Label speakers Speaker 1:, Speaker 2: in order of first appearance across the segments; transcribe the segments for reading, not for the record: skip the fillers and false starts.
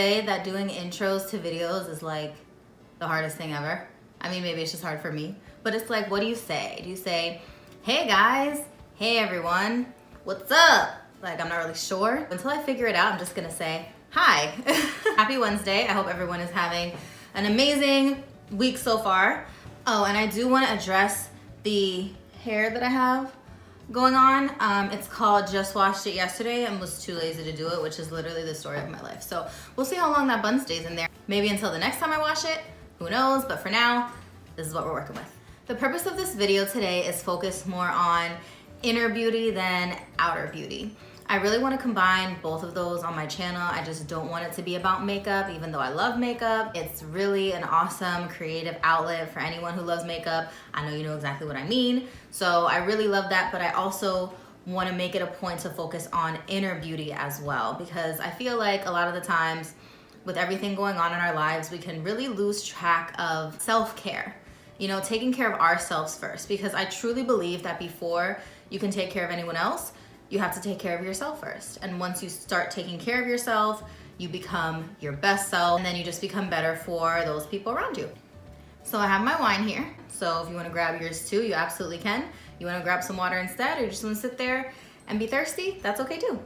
Speaker 1: say that doing intros to videos is like the hardest thing ever. I mean, maybe it's just hard for me, but it's like, what do you say? Do you say, hey guys, hey everyone, what's up? Like, I'm not really sure. Until I figure it out, I'm just gonna say, hi. Happy Wednesday. I hope everyone is having an amazing week so far. Oh, and I do wanna address the hair that I have going on. It's called Just Washed It Yesterday and was too lazy to do it, which is literally the story of my life. So we'll see how long that bun stays in there. Maybe until the next time I wash it, who knows? But for now, this is what we're working with. The purpose of this video today is focused more on inner beauty than outer beauty. I really want to combine both of those on my channel. I just don't want it to be about makeup, even though I love makeup. It's really an awesome creative outlet for anyone who loves makeup. I know you know exactly what I mean. So I really love that, but I also want to make it a point to focus on inner beauty as well, because I feel like a lot of the times with everything going on in our lives, we can really lose track of self-care. You know, taking care of ourselves first, because I truly believe that before you can take care of anyone else, you have to take care of yourself first. And once you start taking care of yourself, you become your best self, and then you just become better for those people around you. So I have my wine here. So if you wanna grab yours too, you absolutely can. You wanna grab some water instead, or you just wanna sit there and be thirsty, that's okay too.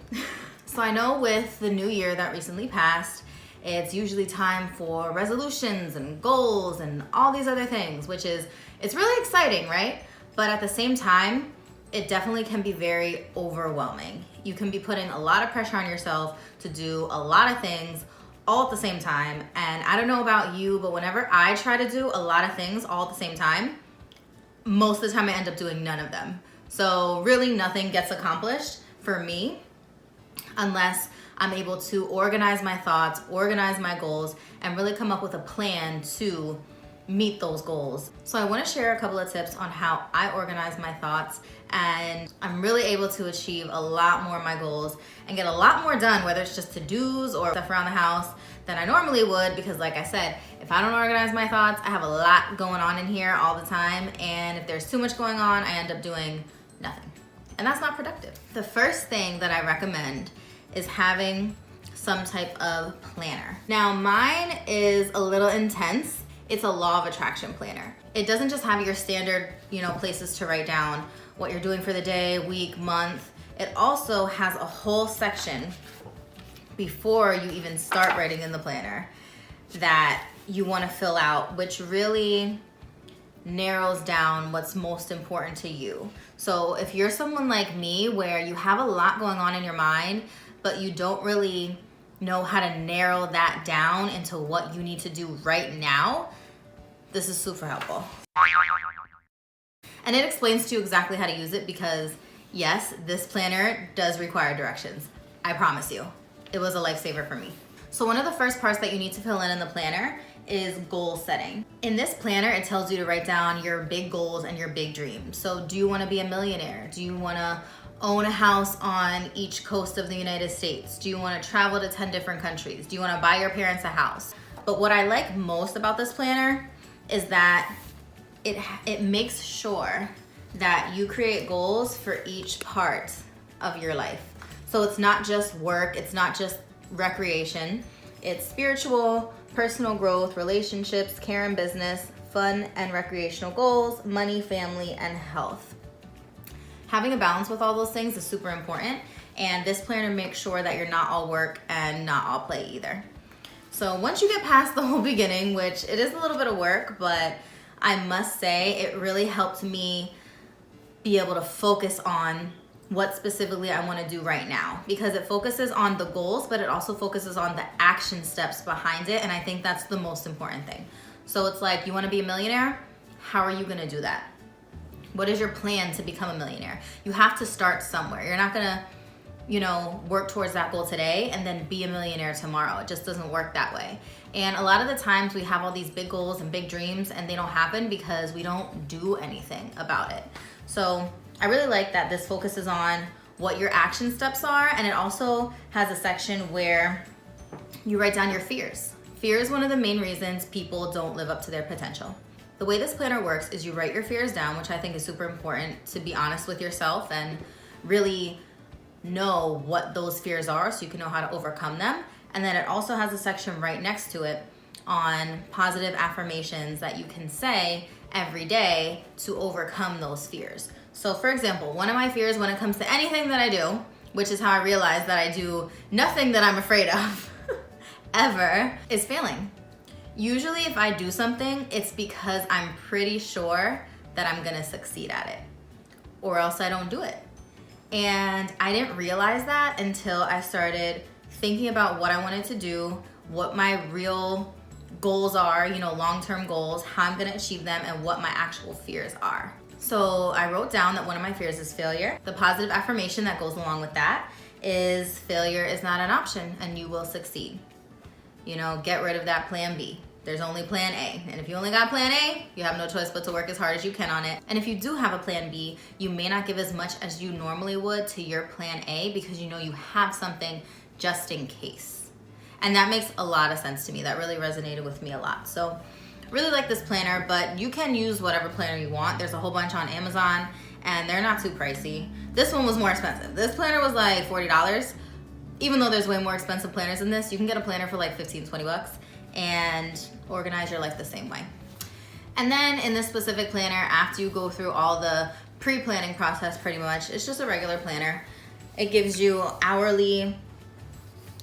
Speaker 1: So I know with the new year that recently passed, it's usually time for resolutions and goals and all these other things, which is, it's really exciting, right? But at the same time, it definitely can be very overwhelming. You can be putting a lot of pressure on yourself to do a lot of things all at the same time. And I don't know about you, but whenever I try to do a lot of things all at the same time, most of the time I end up doing none of them. So really nothing gets accomplished for me unless I'm able to organize my thoughts, organize my goals, and really come up with a plan to meet those goals. So I want to share a couple of tips on how I organize my thoughts, and I'm really able to achieve a lot more of my goals and get a lot more done, whether it's just to-dos or stuff around the house, than I normally would, because like I said, if I don't organize my thoughts, I have a lot going on in here all the time, and if there's too much going on, I end up doing nothing. And that's not productive. The first thing that I recommend is having some type of planner. Now mine is a little intense. It's a law of attraction planner. It doesn't just have your standard, places to write down what you're doing for the day, week, month. It also has a whole section before you even start writing in the planner that you want to fill out, which really narrows down what's most important to you. So if you're someone like me where you have a lot going on in your mind, but you don't really know how to narrow that down into what you need to do right now, this is super helpful. And it explains to you exactly how to use it, because yes, this planner does require directions. I promise you, it was a lifesaver for me. So one of the first parts that you need to fill in the planner is goal setting. In this planner, it tells you to write down your big goals and your big dreams. So do you want to be a millionaire? Do you want to own a house on each coast of the United States? Do you want to travel to 10 different countries? Do you want to buy your parents a house? But what I like most about this planner is that it makes sure that you create goals for each part of your life. So it's not just work, it's not just recreation, it's spiritual, personal growth, relationships, care and business, fun and recreational goals, money, family, and health. Having a balance with all those things is super important, and this planner makes sure that you're not all work and not all play either. So once you get past the whole beginning, which it is a little bit of work, but I must say it really helped me be able to focus on what specifically I want to do right now, because it focuses on the goals, but it also focuses on the action steps behind it, and I think that's the most important thing. So it's like, you want to be a millionaire? How are you going to do that? What is your plan to become a millionaire? You have to start somewhere. You're not gonna, work towards that goal today and then be a millionaire tomorrow. It just doesn't work that way. And a lot of the times we have all these big goals and big dreams and they don't happen because we don't do anything about it. So I really like that this focuses on what your action steps are, and it also has a section where you write down your fears. Fear is one of the main reasons people don't live up to their potential. The way this planner works is you write your fears down, which I think is super important, to be honest with yourself and really know what those fears are so you can know how to overcome them. And then it also has a section right next to it on positive affirmations that you can say every day to overcome those fears. So for example, one of my fears when it comes to anything that I do, which is how I realize that I do nothing that I'm afraid of ever, is failing. Usually if I do something, it's because I'm pretty sure that I'm gonna succeed at it, or else I don't do it. And I didn't realize that until I started thinking about what I wanted to do, what my real goals are, long-term goals, how I'm gonna achieve them, and what my actual fears are. So I wrote down that one of my fears is failure. The positive affirmation that goes along with that is failure is not an option and you will succeed. Get rid of that plan B. There's only plan A. And if you only got plan A, you have no choice but to work as hard as you can on it. And if you do have a plan B, you may not give as much as you normally would to your plan A because you have something just in case. And that makes a lot of sense to me. That really resonated with me a lot. So really like this planner, but you can use whatever planner you want. There's a whole bunch on Amazon and they're not too pricey. This one was more expensive. This planner was like $40. Even though there's way more expensive planners than this, you can get a planner for like 15, 20 bucks and organize your life the same way. And then in this specific planner, after you go through all the pre-planning process pretty much, it's just a regular planner. It gives you hourly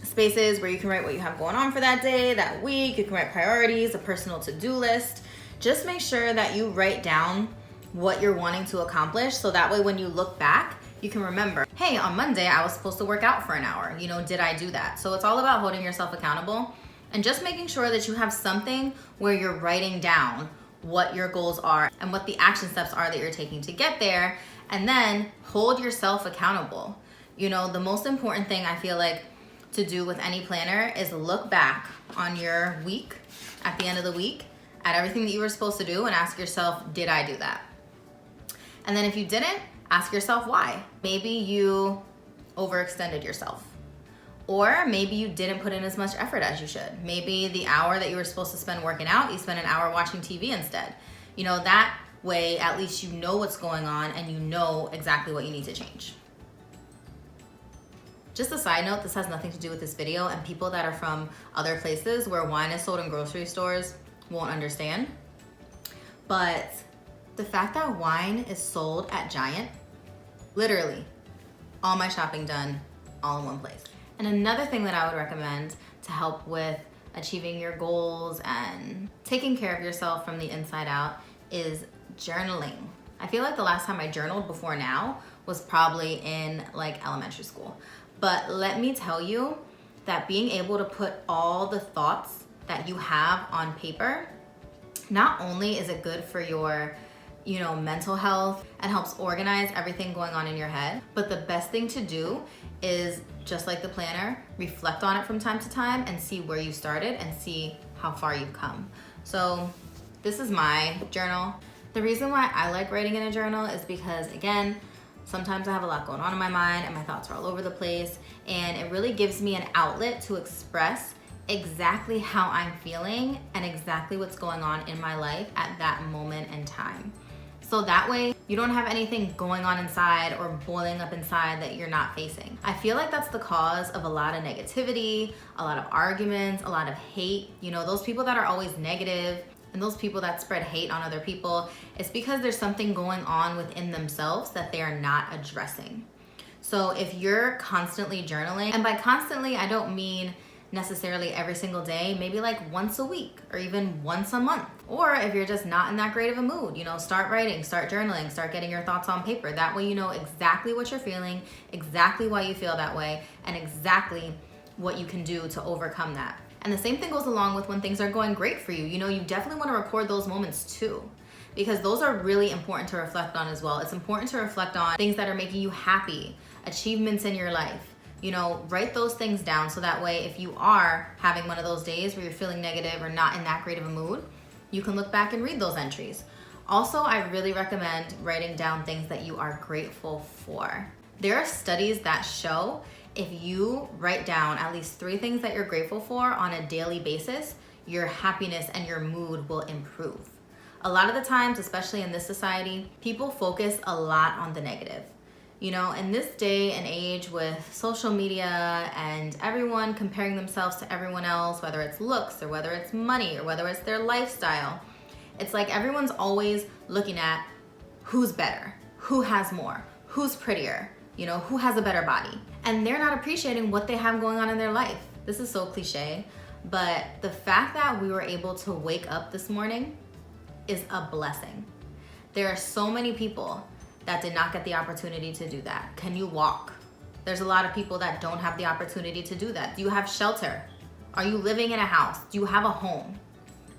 Speaker 1: spaces where you can write what you have going on for that day, that week. You can write priorities, a personal to-do list. Just make sure that you write down what you're wanting to accomplish so that way when you look back, you can remember, hey, on Monday I was supposed to work out for an hour. Did I do that? So it's all about holding yourself accountable and just making sure that you have something where you're writing down what your goals are and what the action steps are that you're taking to get there, and then hold yourself accountable. The most important thing I feel like to do with any planner is look back on your week at the end of the week at everything that you were supposed to do and ask yourself, did I do that? And then if you didn't, ask yourself why. Maybe you overextended yourself. Or maybe you didn't put in as much effort as you should. Maybe the hour that you were supposed to spend working out, you spent an hour watching TV instead. That way at least you know what's going on and you know exactly what you need to change. Just a side note, this has nothing to do with this video, and people that are from other places where wine is sold in grocery stores won't understand. But the fact that wine is sold at Giant, literally all my shopping done all in one place. And another thing that I would recommend to help with achieving your goals and taking care of yourself from the inside out is journaling. I feel like the last time I journaled before now was probably in like elementary school. But let me tell you that being able to put all the thoughts that you have on paper, not only is it good for your mental health and helps organize everything going on in your head, but the best thing to do is, just like the planner, reflect on it from time to time and see where you started and see how far you've come. So this is my journal. The reason why I like writing in a journal is because, again, sometimes I have a lot going on in my mind and my thoughts are all over the place, and it really gives me an outlet to express exactly how I'm feeling and exactly what's going on in my life at that moment in time. So that way you don't have anything going on inside or boiling up inside that you're not facing. I feel like that's the cause of a lot of negativity, a lot of arguments, a lot of hate. Those people that are always negative and those people that spread hate on other people, it's because there's something going on within themselves that they are not addressing. So if you're constantly journaling, and by constantly I don't mean necessarily every single day, maybe like once a week or even once a month. Or if you're just not in that great of a mood, start writing, start journaling, start getting your thoughts on paper. That way you know exactly what you're feeling, exactly why you feel that way, and exactly what you can do to overcome that. And the same thing goes along with when things are going great for you. You definitely want to record those moments too, because those are really important to reflect on as well. It's important to reflect on things that are making you happy, achievements in your life. Write those things down so that way if you are having one of those days where you're feeling negative or not in that great of a mood, you can look back and read those entries. Also, I really recommend writing down things that you are grateful for. There are studies that show if you write down at least 3 things that you're grateful for on a daily basis, your happiness and your mood will improve. A lot of the times, especially in this society, people focus a lot on the negative. You know, in this day and age with social media and everyone comparing themselves to everyone else, whether it's looks or whether it's money or whether it's their lifestyle, it's like everyone's always looking at who's better, who has more, who's prettier, you know, who has a better body. And they're not appreciating what they have going on in their life. This is so cliche, but the fact that we were able to wake up this morning is a blessing. There are so many people that did not get the opportunity to do that. Can you walk? There's a lot of people that don't have the opportunity to do that. Do you have shelter? Are you living in a house? Do you have a home?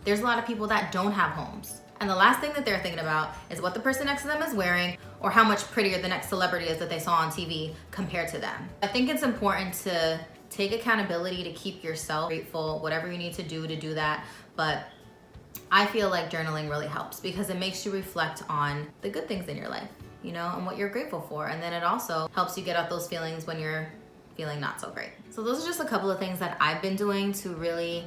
Speaker 1: There's a lot of people that don't have homes. And the last thing that they're thinking about is what the person next to them is wearing or how much prettier the next celebrity is that they saw on TV compared to them. I think it's important to take accountability to keep yourself grateful, whatever you need to do that. But I feel like journaling really helps because it makes you reflect on the good things in your life, you know, and what you're grateful for. And then it also helps you get out those feelings when you're feeling not so great. So those are just a couple of things that I've been doing to really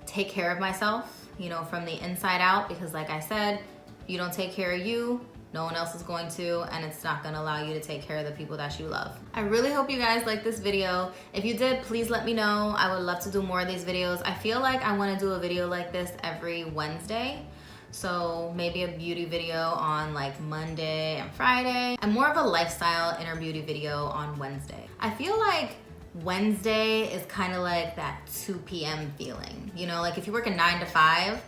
Speaker 1: take care of myself, you know, from the inside out, because like I said, you don't take care of you, no one else is going to, and it's not gonna allow you to take care of the people that you love. I really hope you guys liked this video. If you did, please let me know. I would love to do more of these videos. I feel like I wanna do a video like this every Wednesday. So maybe a beauty video on like Monday and Friday, and more of a lifestyle inner beauty video on Wednesday. I feel like Wednesday is kind of like that 2 p.m. feeling. You know, like if you work a 9 to 5,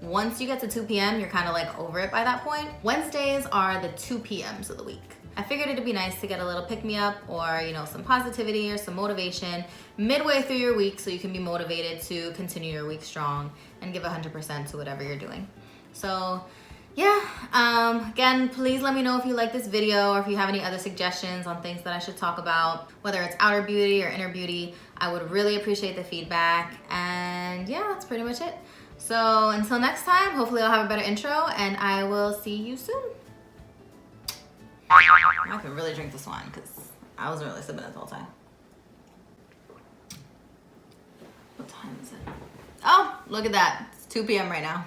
Speaker 1: once you get to 2 p.m., you're kind of like over it by that point. Wednesdays are the 2 p.m.s of the week. I figured it'd be nice to get a little pick-me-up or, you know, some positivity or some motivation midway through your week so you can be motivated to continue your week strong and give 100% to whatever you're doing. So yeah, again, please let me know if you like this video or if you have any other suggestions on things that I should talk about, whether it's outer beauty or inner beauty. I would really appreciate the feedback. And yeah, that's pretty much it. So until next time, hopefully I'll have a better intro and I will see you soon. I can really drink this wine because I wasn't really sipping it the whole time. What time is it? Oh, look at that. It's 2 p.m. right now.